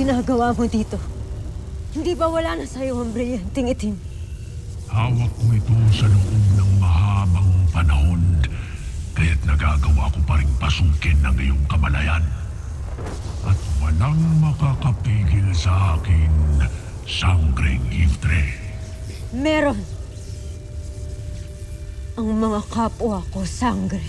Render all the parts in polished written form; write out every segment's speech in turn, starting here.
ginagawa mo dito? Hindi ba wala na sa'yo ang brilyanteng itim? Hawak ko ito sa loob ng mahabang panahon, kaya't nagagawa ko pa rin pasukin ang iyong kamalayan. At walang makakapigil sa akin, Sangreng Iftre. Meron! Ang mga kapwa ko, Sangre.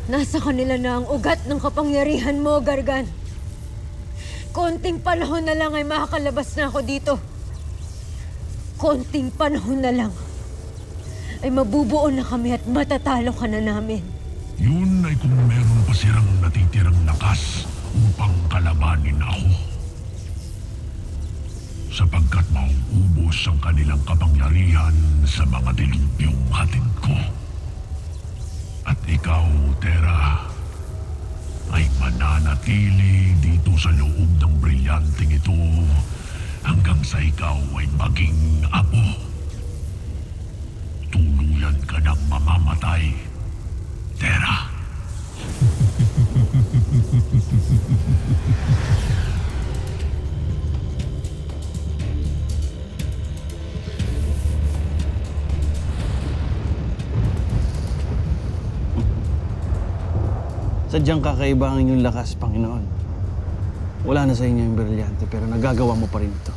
Nasa kanila na ang ugat ng kapangyarihan mo, Gargan. Konting panahon na lang ay makakalabas na ako dito. Konting panahon na lang ay mabubuo na kami at matatalo ka na namin. Yun ay kung meron pa silang natitirang lakas upang kalabanin ako. Sapagkat mauubos ang kanilang kapangyarihan sa mga dilubyong hatid ko. At ikaw, Terra, ay mananatili dito sa loob ng brilyanteng ito hanggang sa ikaw ay maging apo. Tuluyan ka ng mamamatay, Terra. Sadyang kakaiba ang inyong lakas, Panginoon. Wala na sa inyo yung brilyante, pero nagagawa mo pa rin ito.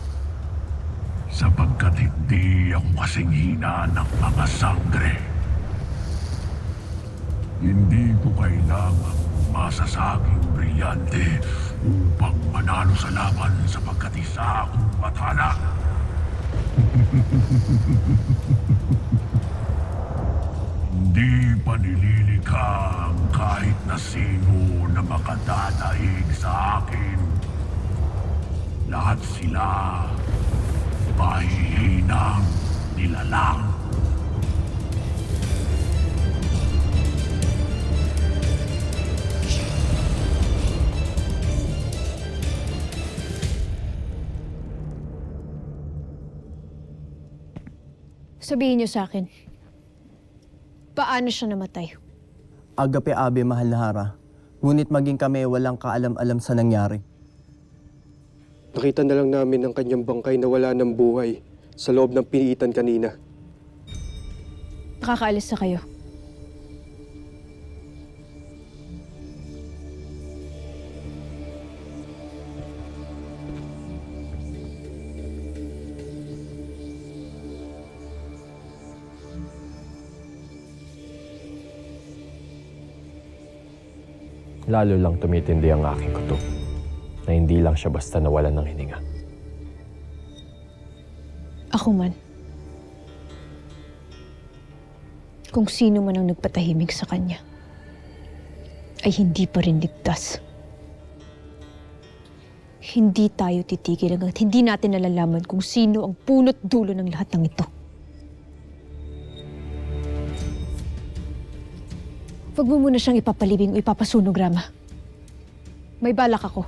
Sapagkat hindi ako kasing hina ng mga sangre. Hindi ko kailangang umasa sa aking brilyante upang manalo sa laban sapagkat isa akong matala. Hindi pa nililikha ang kahit na sino na makadadaig sa akin. Lahat sila mahihinang nilalang. Sabihin niyo sa akin, paano siya namatay? Agape Abe, mahal na Hara. Ngunit maging kami walang kaalam-alam sa nangyari. Nakita na lang namin ang kanyang bangkay na wala ng buhay sa loob ng piniitan kanina. Nakakaalis na kayo. Lalo lang tumitindi ang aking kutob na hindi lang siya basta nawalan ng hininga. Ako man. Kung sino man ang nagpatahimik sa kanya, ay hindi pa rin ligtas. Hindi tayo titigil hanggat hindi natin nalalaman kung sino ang punot dulo ng lahat ng ito. Huwag mo muna siyang ipapalibing o ipapasunog, Rama. May balak ako.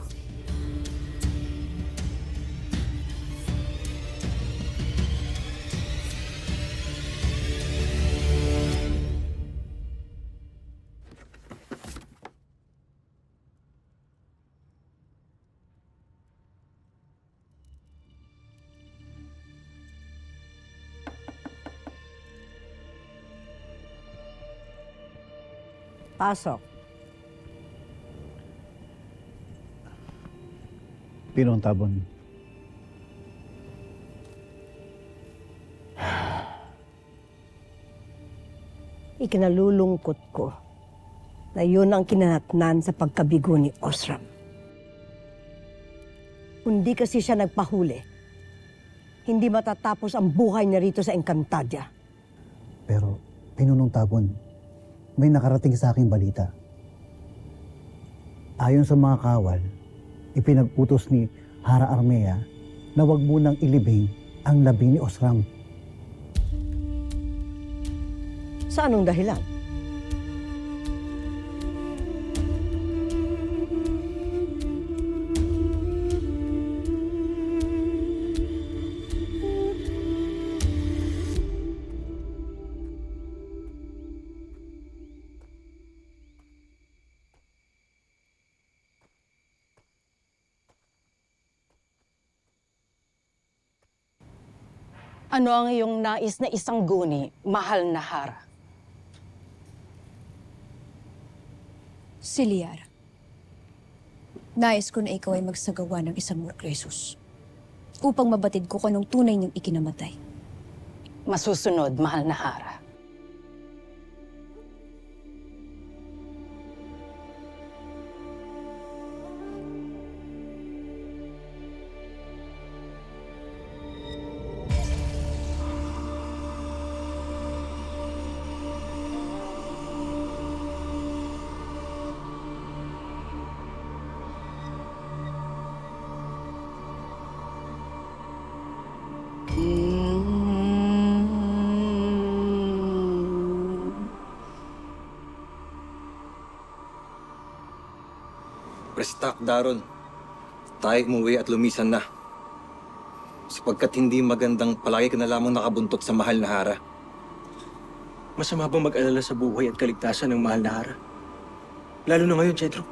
Pasok. Pinong Tabon. Ikinalulungkot ko na yun ang kinanatnan sa pagkabigo ni Osram. Kundi kasi siya nagpahuli, hindi matatapos ang buhay niya rito sa Encantadia. Pero, Pinong Tabon, may nakarating sa aking balita. Ayon sa mga kawal, ipinag-utos ni Hara Armea na wag munang ilibing ang labi ni Osram. Sa anong dahilan? Ano ang iyong nais na isang guni, mahal na Hara? Si Liara. Nais ko na ikaw ay magsagawa ng isang Morcresus upang mabatid ko kung anong tunay niyang ikinamatay. Masusunod, mahal na Hara. Prestak, Daron. Tayo umuwi at lumisan na. Sapagkat hindi magandang palagi ka na lamang nakabuntot sa mahal na Hara. Masama bang mag-alala sa buhay at kaligtasan ng mahal na Hara? Lalo na ngayon, Cedro.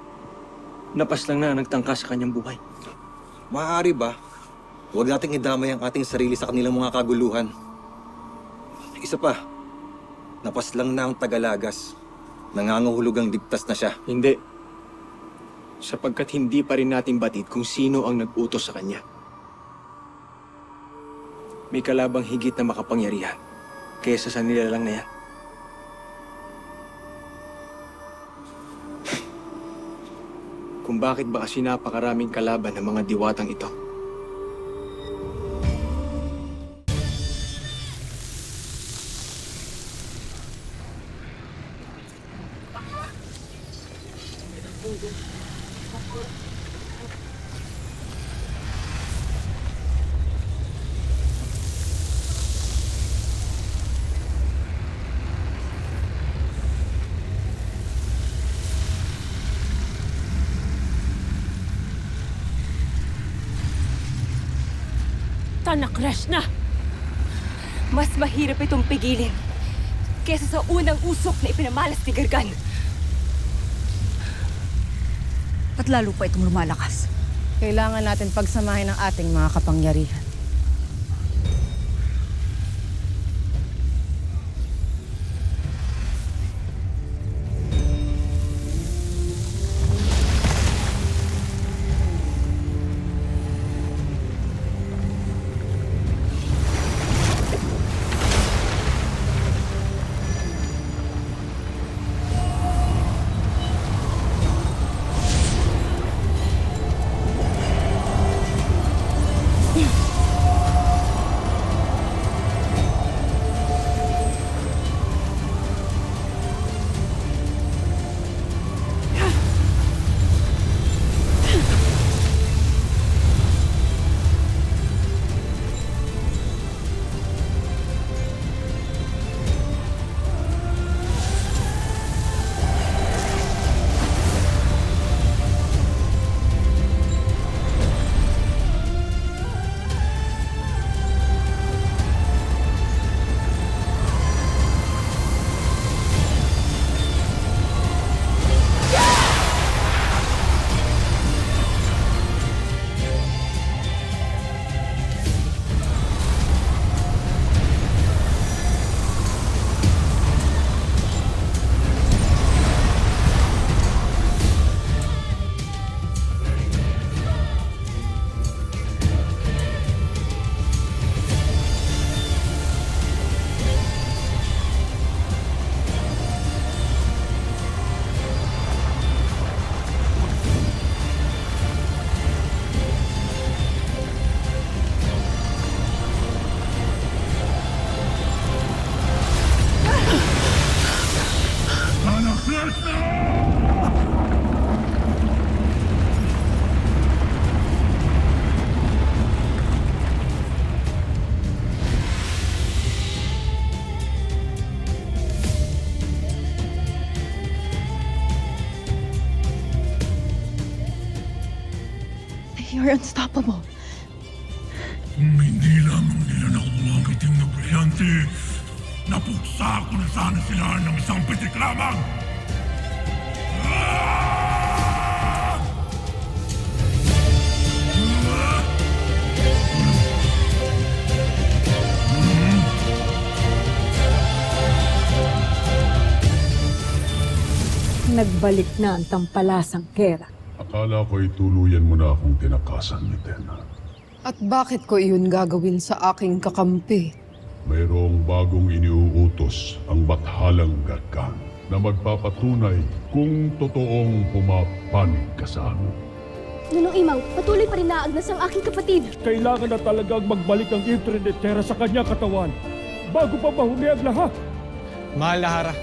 Napas lang na nagtangka sa kanyang buhay. Maaari ba? Huwag nating idamay ang ating sarili sa kanilang mga kaguluhan. Isa pa, napas lang na ang Tagalagas. Nangangahulog ang ligtas na siya. Hindi. Sapagkat hindi pa rin natin batid kung sino ang nag-utos sa kanya. May kalabang higit na makapangyarihan kaysa sa nilalang na yan. Kung bakit ba kasi napakaraming kalaban ng mga diwatang ito. Tanakresh na! Mas mahirap itong pigilin kesa sa unang usok na ipinamalas ni Gargan. At lalo pa itong lumalakas. Kailangan natin pagsamahin ang ating mga kapangyarihan. You're unstoppable. Kung hindi lamang nila nakuha ang itim na brilyante, napuksa ko na sana sila ng isang pitik lamang! Ah! nagbalik na ang tampalasang Kera. Akala ko'y tuluyan mo na akong tinakasan ni Tena. At bakit ko iyon gagawin sa aking kakampi? Mayroong bagong iniuutos ang bathalang Gargan na magpapatunay kung totoong pumapanig ka sa amin. Nunong Imaw, patuloy pa rin naagnas ang aking kapatid. Kailangan na talagang magbalik ang Intrinitera sa kanyang katawan bago pa mahuli ang lahat. Mahal na Hara,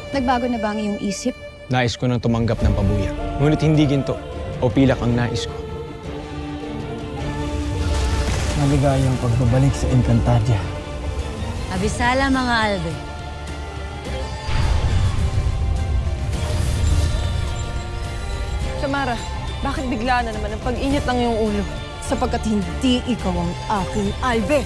Nagbago na ba ang iyong isip? nais ko nang tumanggap ng pabuya. Ngunit hindi ginto o pilak ang nais ko. Maligayang pagbabalik sa Encantadia. Abisala mga Albe. Samara, bakit bigla na naman ang pag-init ng iyong ulo? Sapagkat hindi ikaw ang aking albe.